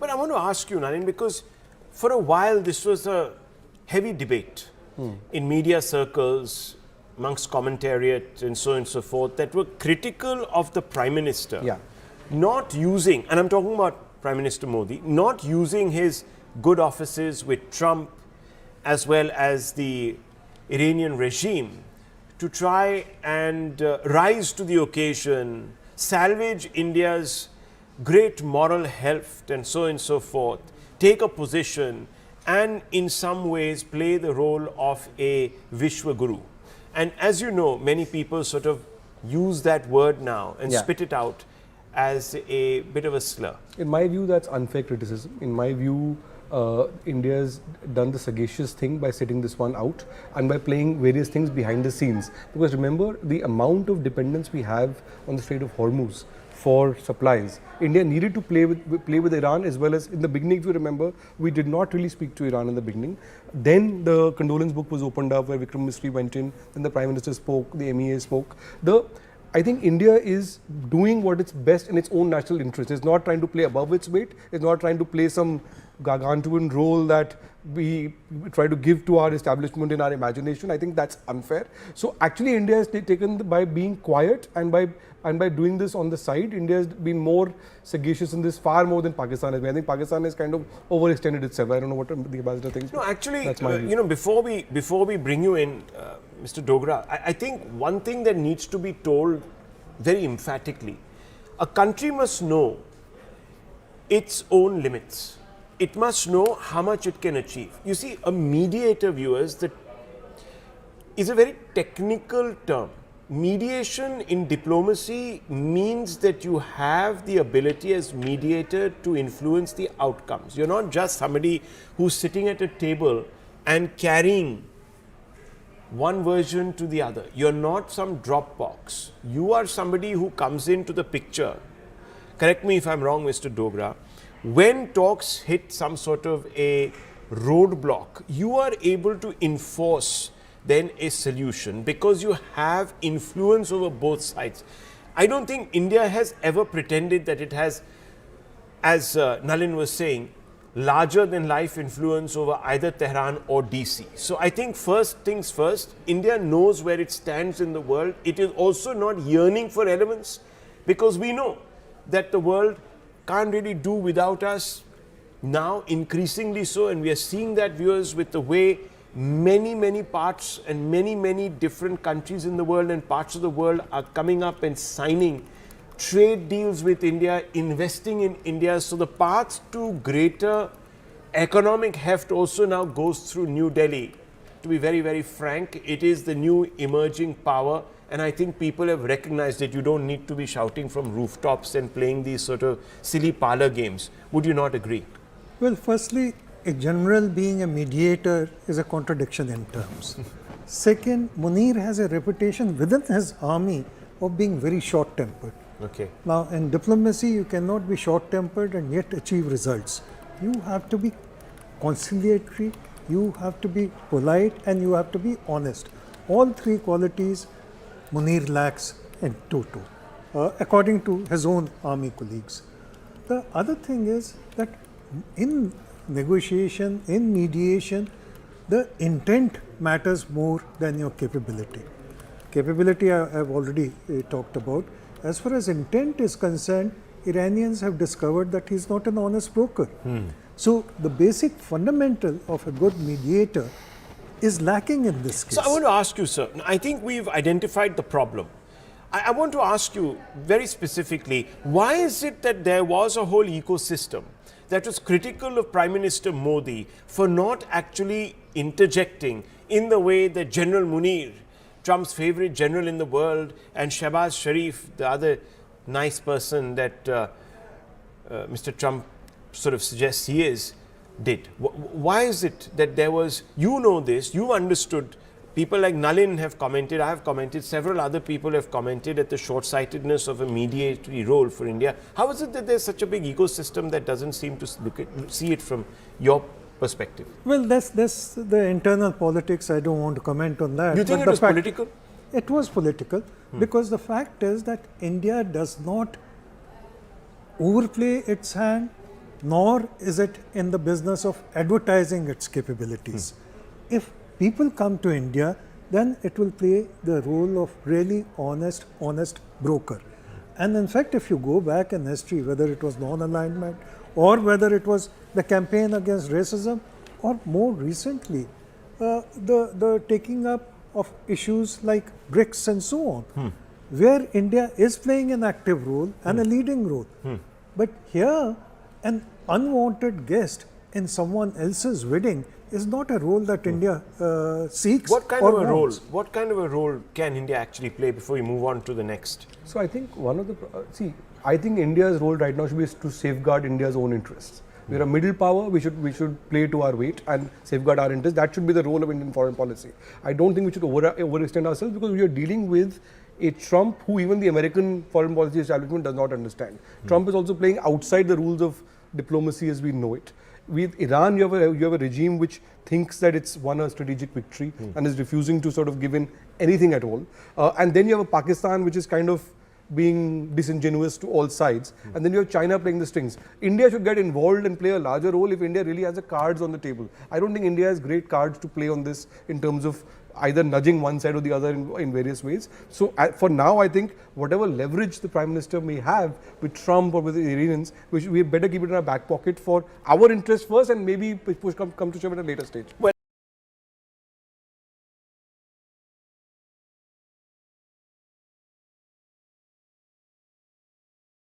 But I want to ask you, Nalin, because for a while this was a heavy debate in media circles, amongst commentariat and so on and so forth, that were critical of the Prime Minister not using, and I'm talking about Prime Minister Modi, not using his good offices with Trump as well as the Iranian regime to try and rise to the occasion, salvage India's great moral health and so on and so forth, take a position and in some ways play the role of a Vishwa Guru. And as you know, many people sort of use that word now and spit it out as a bit of a slur. In my view, that's unfair criticism. In my view, India's done the sagacious thing by sitting this one out and by playing various things behind the scenes. Because remember, the amount of dependence we have on the Strait of Hormuz for supplies. India needed to play with Iran as well as in the beginning, if you remember, we did not really speak to Iran in the beginning. Then the condolence book was opened up where Vikram Misri went in, then the Prime Minister spoke, the MEA spoke. I think India is doing what is best in its own national interest. It's not trying to play above its weight. It's not trying to play some gargantuan role that we try to give to our establishment in our imagination. I think that's unfair. So actually India has taken by being quiet and by doing this on the side, India has been more sagacious in this far more than Pakistan has been. I think Pakistan has kind of overextended itself. I don't know what the ambassador thinks. No, actually, you know, before we bring you in, Mr. Dogra, I think one thing that needs to be told very emphatically, a country must know its own limits. It must know how much it can achieve. You see, a mediator, viewers, that is a very technical term. Mediation in diplomacy means that you have the ability as mediator to influence the outcomes. You're not just somebody who's sitting at a table and carrying one version to the other. You're not some drop box. You are somebody who comes into the picture. Correct me if I'm wrong, Mr. Dogra. When talks hit some sort of a roadblock, you are able to enforce then a solution because you have influence over both sides. I don't think India has ever pretended that it has, as Nalin was saying, larger than life influence over either Tehran or DC. So I think first things first, India knows where it stands in the world. It is also not yearning for elements because we know that the world can't really do without us now, increasingly so, and we are seeing that, viewers, with the way many parts and many different countries in the world and parts of the world are coming up and signing trade deals with India, investing in India. So the path to greater economic heft also now goes through New Delhi. To be very frank, it is the new emerging power, and I think people have recognized that you don't need to be shouting from rooftops and playing these sort of silly parlor games. Would you not agree? Well, firstly, a general being a mediator is a contradiction in terms. Second, Munir has a reputation within his army of being very short-tempered. Okay. Now, in diplomacy, you cannot be short-tempered and yet achieve results. You have to be conciliatory, you have to be polite, and you have to be honest. All three qualities Munir lacks in toto, according to his own army colleagues. The other thing is that in negotiation, in mediation, the intent matters more than your capability. Capability I have already talked about. As far as intent is concerned, Iranians have discovered that he is not an honest broker. So the basic fundamental of a good mediator is lacking in this case. So I want to ask you, sir, I think we've identified the problem. I want to ask you very specifically, why is it that there was a whole ecosystem that was critical of Prime Minister Modi for not actually interjecting in the way that General Munir, Trump's favorite general in the world, and Shehbaz Sharif, the other nice person that Mr. Trump sort of suggests he is, did? Why is it that there was, you know this, you understood, people like Nalin have commented, I have commented, several other people have commented at the short-sightedness of a mediatory role for India. How is it that there's such a big ecosystem that doesn't seem to see it from your perspective? Well, that's the internal politics. I don't want to comment on that. You think it was political? It was political because the fact is that India does not overplay its hand nor is it in the business of advertising its capabilities. If people come to India, then it will play the role of really honest broker. And in fact, if you go back in history, whether it was non-alignment or whether it was the campaign against racism, or more recently, the taking up of issues like BRICS and so on, where India is playing an active role and a leading role. But here, an unwanted guest in someone else's wedding is not a role that India seeks. What kind or of a role? wants. What kind of a role can India actually play before we move on to the next? So I think one of the I think India's role right now should be to safeguard India's own interests. We are a middle power. We should play to our weight and safeguard our interests. That should be the role of Indian foreign policy. I don't think we should overextend ourselves, because we are dealing with a Trump who even the American foreign policy establishment does not understand. Trump is also playing outside the rules of diplomacy as we know it. With Iran, you have a regime which thinks that it's won a strategic victory and is refusing to sort of give in anything at all. And then you have a Pakistan which is kind of being disingenuous to all sides. And then you have China playing the strings. India should get involved and play a larger role if India really has the cards on the table. I don't think India has great cards to play on this in terms of either nudging one side or the other in various ways. So for now, I think whatever leverage the Prime Minister may have with Trump or with the Iranians, we better keep it in our back pocket for our interest first, and maybe push come to shove at a later stage. Well,